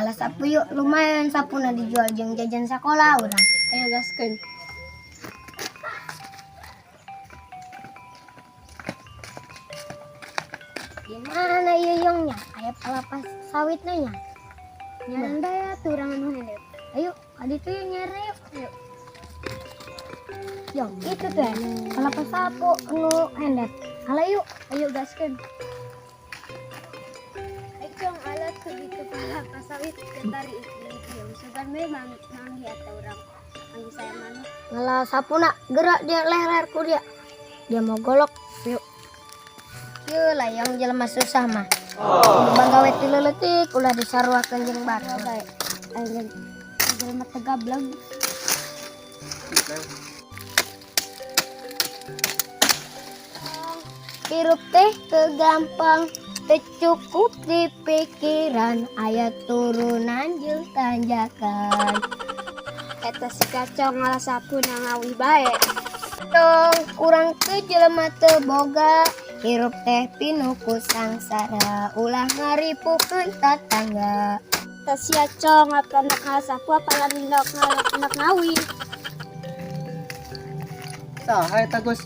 ngalah sapu yuk, lumayan sapu na dijual jeung jajan sekolah urang. Ayo gaskeun. Gimana ieu yongnya? Aya palapas sawitna nya. Nyaran daya tuh urang anu hendet. Ayo, aditu yuk nyari yuk. Ayo. Yong, itu teh palapas sapu anu hendet. Hala yuk. Ayo gaskeun. Econg alat tuh di kepala pasawit ketari ieu. Sugan memang manggi atau urang. Manggi saya mana? Ngalah sapu nak gerak dia leher ku dia. Dia mau golok. Yuk. Yuk lah yang jelema susah mah. Bang gawe ti leuletik ulah disarwakeun jeung batu. Ayo jelema teh gableng. Hirup teh kegampang, teu cukup di pikiran, aya turunan jeung tanjakan. Eta si kacong ngalah sapu na ngawih bae. Dong kurang teu jelema teu boga, hirup teh pinuku sangsara, ulah ngaripukeun tatangga. Eta si acong apa nak ngalah sapu apa nak ngawih. Saha eta Gus?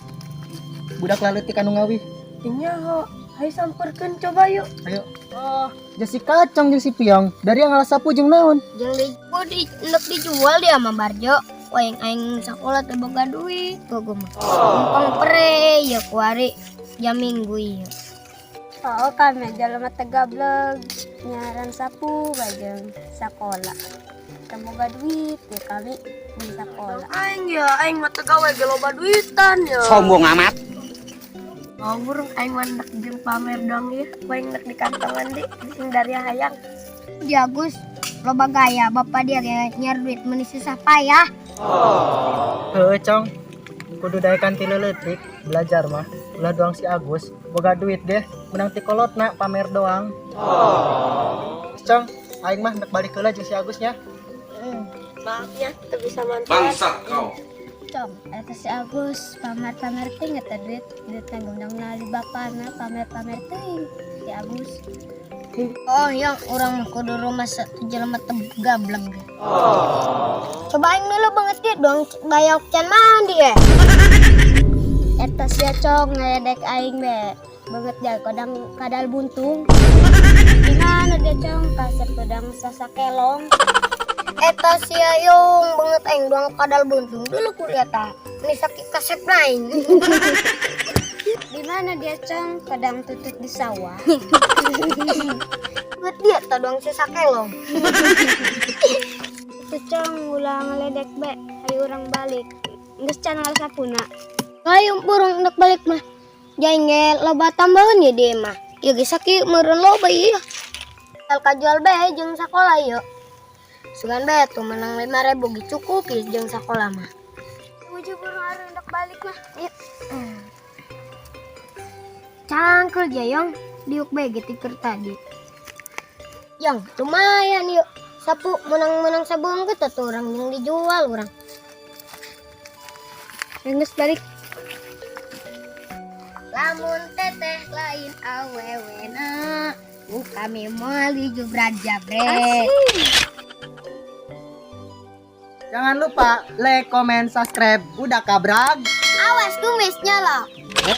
Budak laleutik anu ngawih. Nya ho, ayo samperkeun coba yuk. Ayo. Oh, jadi si kacang jeung si piong. Dari yang ngalah sapu jeung naon? Jeung hendak dijual dia mah Barjo. Wayang aing sakola teu boga duit, tuh mah. Numpang pere ya kuari jam minggu ieu. Oh kami jelema teh gableng nyaran sapu bajeng sakola. Temoga duit ya kami di sakola. Aing mah teu gawe ge loba duitan ya. Sombong amat. Oh burung aing mah hendak jeung pamer dong ya. Aing hendak di kantongan di sing dari hayang. Jagus loba gaya bapak dia kayak nyar duit meni susah payah. Heueuh, Cong. Kudu daekan ti leuletik, belajar mah. Ulah doang si Agus, boga duit deh, menang ti kolotna pamer doang. Cong, aing mah hendak balik heula jeung si Agusnya. Maaf ya, teu bisa manfaat. Bangsat kau. Cong, eta si Agus pamer-pamer teh ngeta duit tanggung nali bapana pamer-pamer teh si Agus. Oh yang orang mah kudu rumah satu jelema teu gableng. Coba aing dulu banget dia dong bayok can mandi ya. Eta si acong ngedek aing be. Banget ja kadal buntung. Gimana dia cong kasep pedang sasakelong. Eta si Ayung banget aing doang kadal buntung dulu kuliah ta. Ini sakit kasep lain. Di mana dia cong kadang tutut di sawah. Banget dia ta doang si sakelong. Itu cong ulang ngeledek be. Ayo orang balik. Geus can ngalah sapuna. Ayo burung hendak balik mah. Jaing ge loba tambahan ya dia mah. Ya geus sakieu meureun loba ieu. Al kajual bae jeung sakola ieu. Sugan bae tuh menang 5.000 ge cukup ya jeung sakola mah. Tujuh burung harus hendak balik mah. Yuk. Cangkel Jayong diuk bae gitu keur tadi. Yang lumayan yuk. Sapu menang-menang sabung kita tuh orang yang dijual orang. Geus balik. Lamun teteh lain awewena, kami mali jubrat jabret. Jangan lupa like, comment, subscribe. Udah kabrag. Awas tumisnya loh.